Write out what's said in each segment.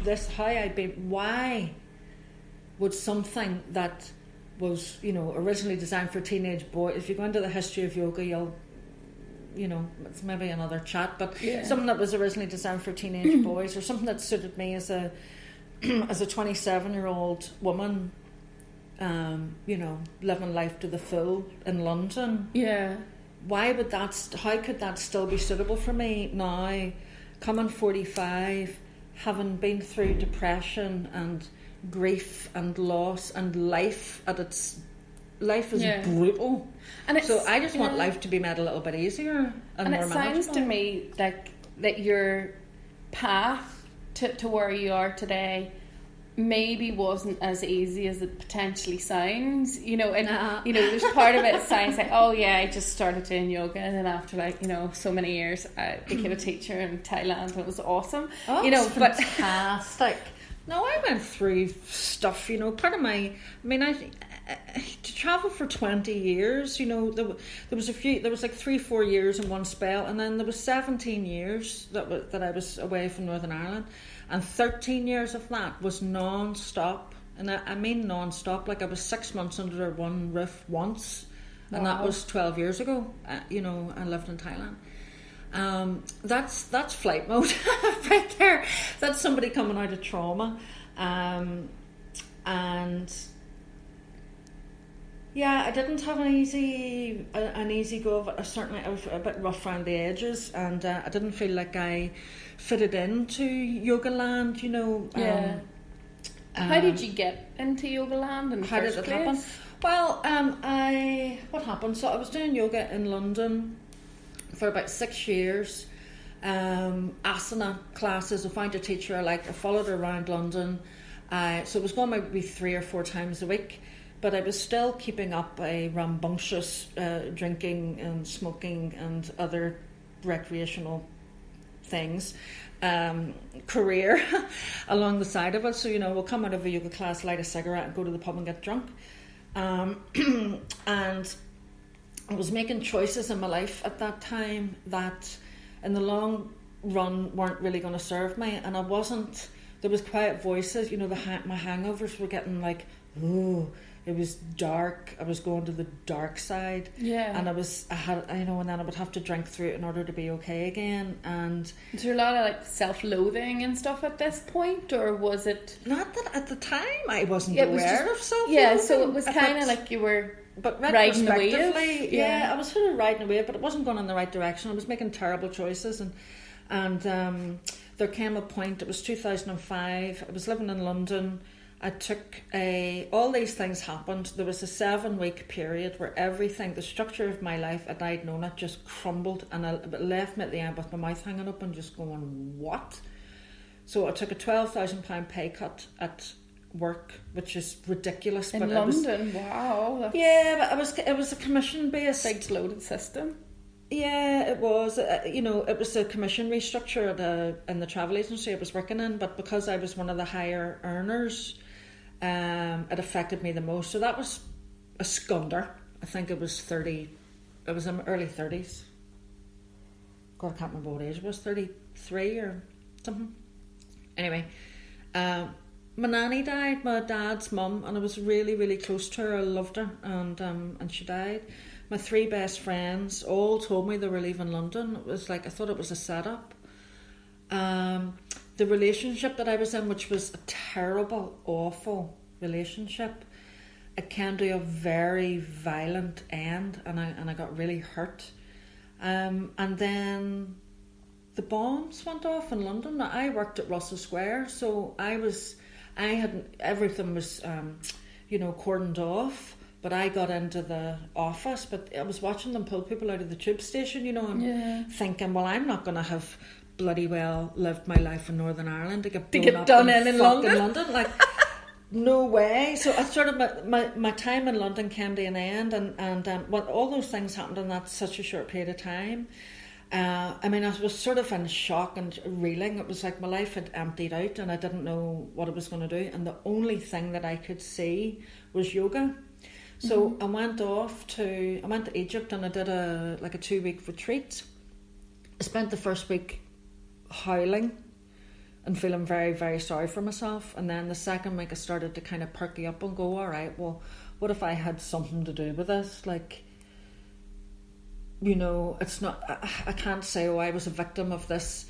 why would something that was, originally designed for teenage boys, if you go into the history of yoga, it's maybe another chat, but something that was originally designed for teenage boys, or something that suited me as a 27-year-old woman, living life to the full in London. Yeah. How could that still be suitable for me now, coming 45, having been through depression and grief and loss, and life is brutal, and so I just want life to be made a little bit easier and more manageable. It sounds to me like that your path to where you are today maybe wasn't as easy as it potentially sounds, there's part of it sounds like, oh yeah, I just started doing yoga, and then after so many years I became a teacher in Thailand, and it was awesome. It's fantastic. No, I went through stuff, part of to travel for 20 years, there was 3-4 years in one spell, and then there was 17 years that I was away from Northern Ireland, and 13 years of that was non-stop, and I mean non-stop, I was 6 months under one roof once, and that was 12 years ago, I lived in Thailand. That's flight mode right there. That's somebody coming out of trauma, and I didn't have an easy go of it. Certainly I was a bit rough around the edges, and I didn't feel like I fitted into Yoga Land. How did you get into Yoga Land in the first place? Happen? Well, what happened? So I was doing yoga in London for about 6 years, asana classes. I found a teacher I liked. I followed her around London, so it was going maybe 3 or 4 times a week, but I was still keeping up a rambunctious drinking and smoking and other recreational things career along the side of it. So we'll come out of a yoga class, light a cigarette, and go to the pub and get drunk, and I was making choices in my life at that time that in the long run weren't really going to serve me, and there was quiet voices, my hangovers were getting it was dark. I was going to the dark side, and and then I would have to drink through it in order to be okay again. And was there a lot of self-loathing and stuff at this point, or was it not that at the time I wasn't aware of self-loathing? Yeah, so it was kind of like you were. But riding the wave, I was sort of riding the wave, but it wasn't going in the right direction. I was making terrible choices, and there came a point. It was 2005. I was living in London. I took all these things happened. There was a 7-week period where everything, the structure of my life, and I'd known it, just crumbled, and it left me at the end with my mouth hanging open, just going, what? So I took a £12,000 pay cut at work, which is ridiculous. In London, wow. But it was a commission based, big loaded system. Yeah, it was. It was a commission restructure in the travel agency I was working in, but because I was one of the higher earners, it affected me the most. So that was a scunder. I think it was 30. It was in my early 30s. God, I can't remember what age it was. 33 or something. Anyway, my nanny died, my dad's mum, and I was really, really close to her. I loved her, and she died. My 3 best friends all told me they were leaving London. It was I thought it was a setup. The relationship that I was in, which was a terrible, awful relationship, it came to a very violent end, and I got really hurt. And then the bombs went off in London. Now, I worked at Russell Square, so everything was cordoned off. But I got into the office, but I was watching them pull people out of the tube station, and thinking, well, I'm not going to have bloody well lived my life in Northern Ireland to get done in London. No way. So I sort of my time in London came to an end, and all those things happened in that such a short period of time. I was sort of in shock and reeling. It was like my life had emptied out, and I didn't know what I was going to do. And the only thing that I could see was yoga. So I went to Egypt, and I did a 2-week retreat. I spent the first week howling and feeling very, very sorry for myself. And then the second week I started to kind of perky up and go, all right, well, what if I had something to do with this? Like, you know, it's not, I can't say, oh, I was a victim of this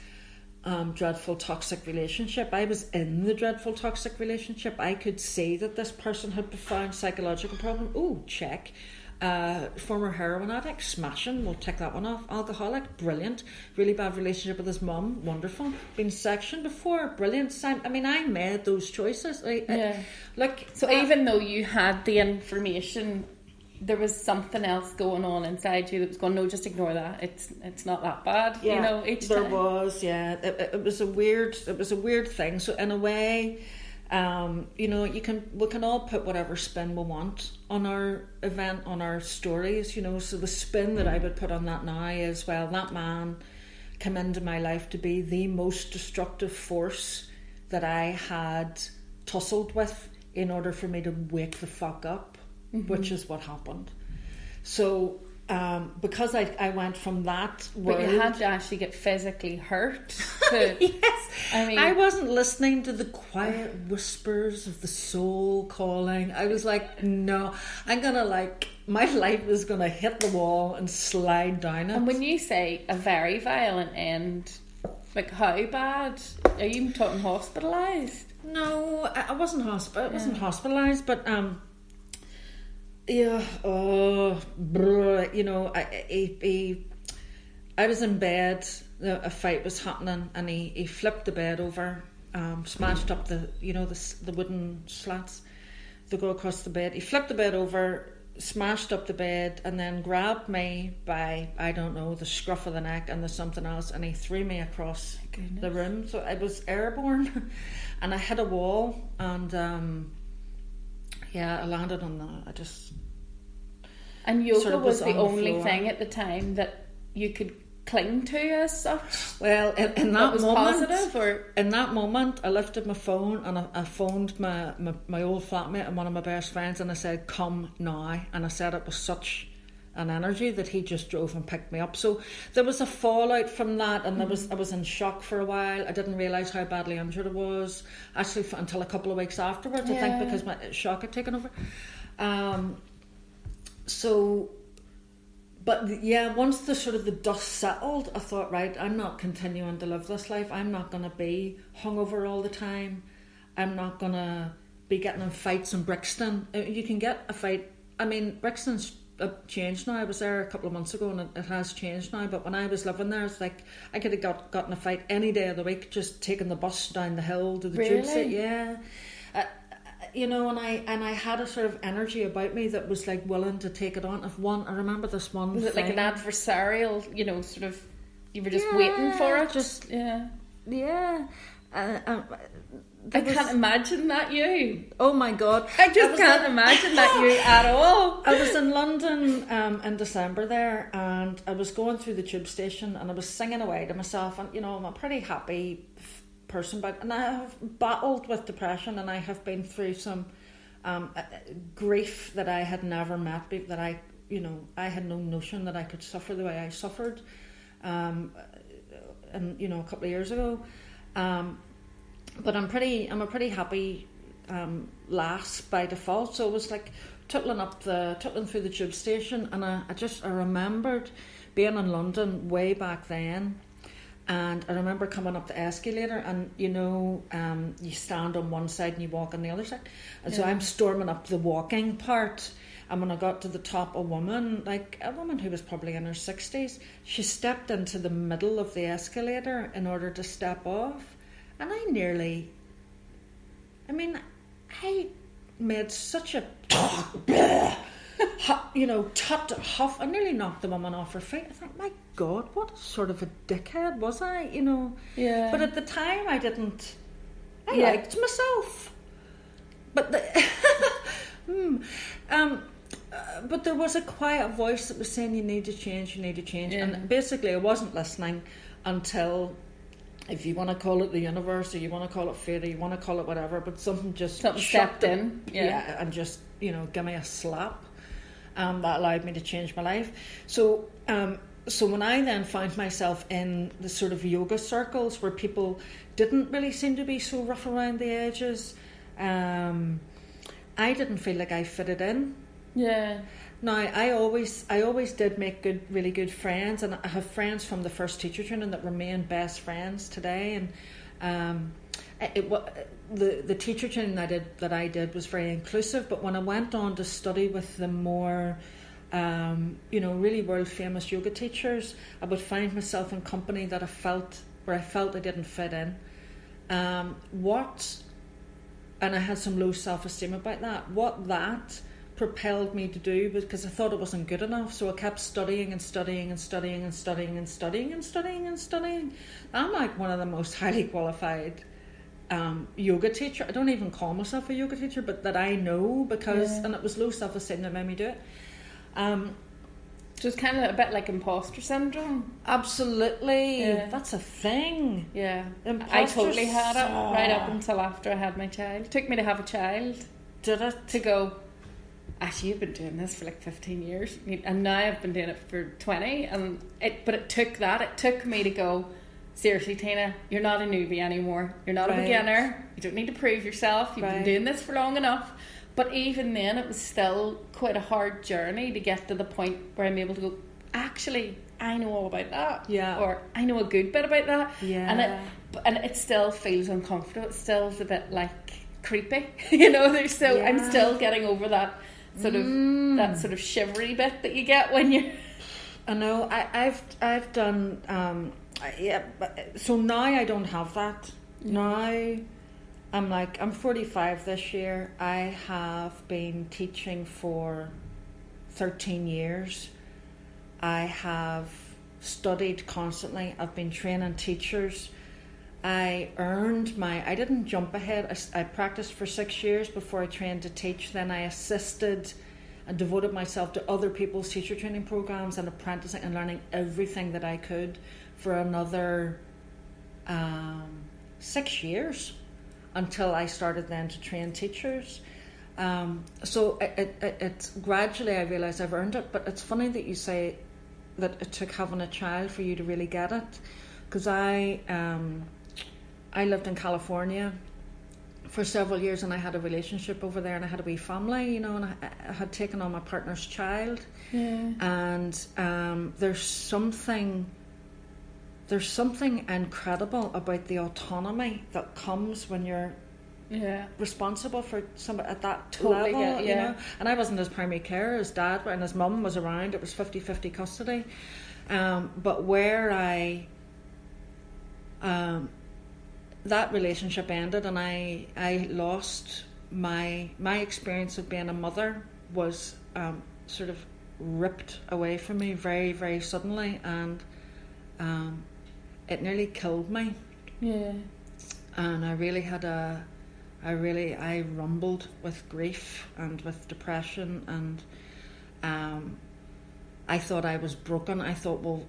dreadful toxic relationship. I was in the dreadful toxic relationship. I could see that this person had profound psychological problem. Oh, check. Former heroin addict, smashing, we'll tick that one off. Alcoholic, brilliant. Really bad relationship with his mum, wonderful. Been sectioned before, brilliant. I mean, I made those choices. So even though you had the information, there was something else going on inside you that was going, no, just ignore that. It's not that bad. Yeah, you know, it was a weird thing. So in a way, you know, we can all put whatever spin we want on our event, on our stories, you know. So the spin that I would put on that now is, well, that man came into my life to be the most destructive force that I had tussled with in order for me to wake the fuck up. Which is what happened. So because I went from that world, but you had to actually get physically hurt to, yes, I mean, I wasn't listening to the quiet whispers of the soul calling. I was like, no, I'm gonna, like, my life is gonna hit the wall and slide down it. And when you say a very violent end, like, how bad? Are you talking hospitalised? No, I wasn't hospitalised, but yeah, you know, I was in bed, a fight was happening, and he flipped the bed over, smashed up the wooden slats that go across the bed. He flipped the bed over, smashed up the bed, and then grabbed me by, I don't know, the scruff of the neck and the something else, and he threw me across the room. So I was airborne, and I hit a wall, and I landed on that. And yoga sort of was the only floor. thing at the time that you could cling to as such. Well, in that was moment, positive, or in that moment, I lifted my phone and I phoned my old flatmate and one of my best friends, and I said, "Come now," and I said it with such an energy that he just drove and picked me up. So there was a fallout from that, and I was in shock for a while. I didn't realise how badly injured I was, actually, until a couple of weeks afterwards. I think because my shock had taken over. Once the sort of the dust settled, I thought, right, I'm not continuing to live this life. I'm not going to be hungover all the time. I'm not going to be getting in fights in Brixton. You can get a fight. I mean, Brixton's changed now. I was there a couple of months ago and it has changed now. But when I was living there, it's like I could have gotten a fight any day of the week, just taking the bus down the hill to the tube station. Yeah. You know, and I had a sort of energy about me that was like willing to take it on. I remember this one. Was it like an adversarial? You know, sort of. You were just waiting for it. I can't imagine that you. Oh my God! I can't imagine that you at all. I was in London in December there, and I was going through the tube station, and I was singing away to myself, and you know, I'm a pretty happy person, and I have battled with depression, and I have been through some grief that I had never met, that I had no notion that I could suffer the way I suffered, and you know, a couple of years ago, but I'm a pretty happy lass by default. So it was like tuttling through the tube station, and I remembered being in London way back then. And I remember coming up the escalator, and you know, you stand on one side and you walk on the other side. And so I'm storming up the walking part. And when I got to the top, a woman who was probably in her 60s, she stepped into the middle of the escalator in order to step off. And I made such a huff. I nearly knocked the woman off her feet. I thought, my God, what sort of a dickhead was I? You know. Yeah. But at the time, I didn't. I liked myself. But but there was a quiet voice that was saying, "You need to change. You need to change." Yeah. And basically, I wasn't listening until, if you want to call it the universe, or you want to call it fate, or you want to call it whatever, but something stepped in, and just, you know, give me a slap, that allowed me to change my life. So So when I then found myself in the sort of yoga circles where people didn't really seem to be so rough around the edges, I didn't feel like I fitted in. Yeah. Now, I always did make really good friends, and I have friends from the first teacher training that remain best friends today. And the teacher training that I did was very inclusive. But when I went on to study with the more, really world famous yoga teachers, I would find myself in company that I felt I didn't fit in. And I had some low self-esteem about that. What that propelled me to do, because I thought it wasn't good enough, so I kept studying and studying and studying and studying and studying and studying and studying. I'm like one of the most highly qualified yoga teacher. I don't even call myself a yoga teacher, but that I know, because and it was low self-esteem that made me do it. So it's kind of a bit like imposter syndrome. Absolutely. That's a thing. Yeah. Imposter I totally had it right up until after I had my child. It took me to have a child. Did it? To go, actually, you've been doing this for like 15 years, and now I've been doing it for 20. But it took that. It took me to go, seriously, Tina, you're not a newbie anymore. You're not a beginner. You don't need to prove yourself. You've been doing this for long enough. But even then, it was still quite a hard journey to get to the point where I'm able to go, actually, I know all about that. Yeah. Or I know a good bit about that. Yeah. And it still feels uncomfortable. It still is a bit like creepy. I'm still getting over that that sort of shivery bit that you get when you're. I know. I've done. So now I don't have that. Now I'm 45 this year. I have been teaching for 13 years. I have studied constantly. I've been training teachers. I didn't jump ahead. I practiced for 6 years before I trained to teach. Then I assisted and devoted myself to other people's teacher training programs and apprenticing and learning everything that I could for another 6 years until I started then to train teachers. So it gradually I realised I've earned it. But it's funny that you say that it took having a child for you to really get it, because I lived in California for several years, and I had a relationship over there, and I had a wee family, and I had taken on my partner's child. And there's something incredible about the autonomy that comes when you're responsible for somebody at that level, you know. And I wasn't his primary carer, his dad, and his mum was around. It was 50-50 custody. But where that relationship ended, and I lost my experience of being a mother was sort of ripped away from me very, very suddenly, and it nearly killed me. And I really had I rumbled with grief and with depression, and I thought I was broken. I thought, well,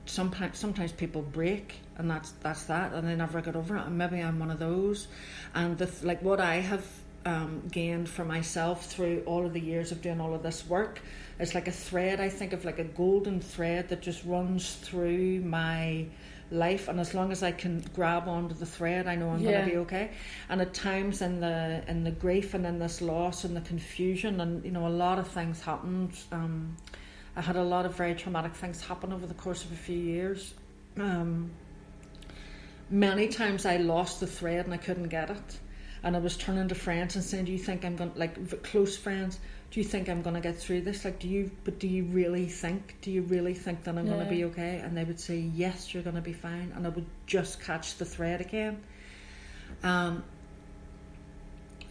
sometimes people break, and that's that, and they never get over it, and maybe I'm one of those. And what I have gained for myself through all of the years of doing all of this work is like a thread. I think of like a golden thread that just runs through my life, and as long as I can grab onto the thread, I know I'm going to be okay. And at times in the grief and in this loss and the confusion, and a lot of things happened. I had a lot of very traumatic things happen over the course of a few years. Many times I lost the thread and I couldn't get it, and I was turning to friends and saying, do you think I'm going, like close friends, do you think I'm going to get through this? Like, do you really think that I'm going to be okay? And they would say, yes, you're going to be fine. And I would just catch the thread again. And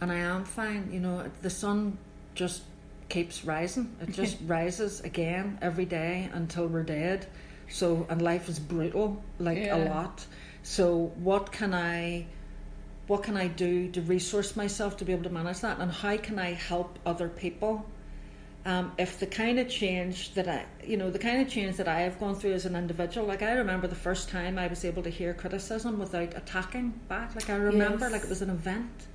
I am fine. The sun just keeps rising. It just rises again every day until we're dead. So, and life is brutal, a lot. So what can I do to resource myself to be able to manage that, and how can I help other people? If the kind of change that I have gone through as an individual, like I remember the first time I was able to hear criticism without attacking back. Like I remember, like it was an event.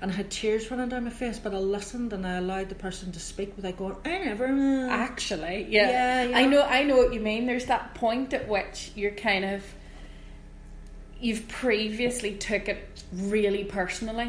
and I had tears running down my face, but I listened and I allowed the person to speak without going, I never... Actually, yeah. I know what you mean. There's that point at which you're kind of... You've previously took it really personally.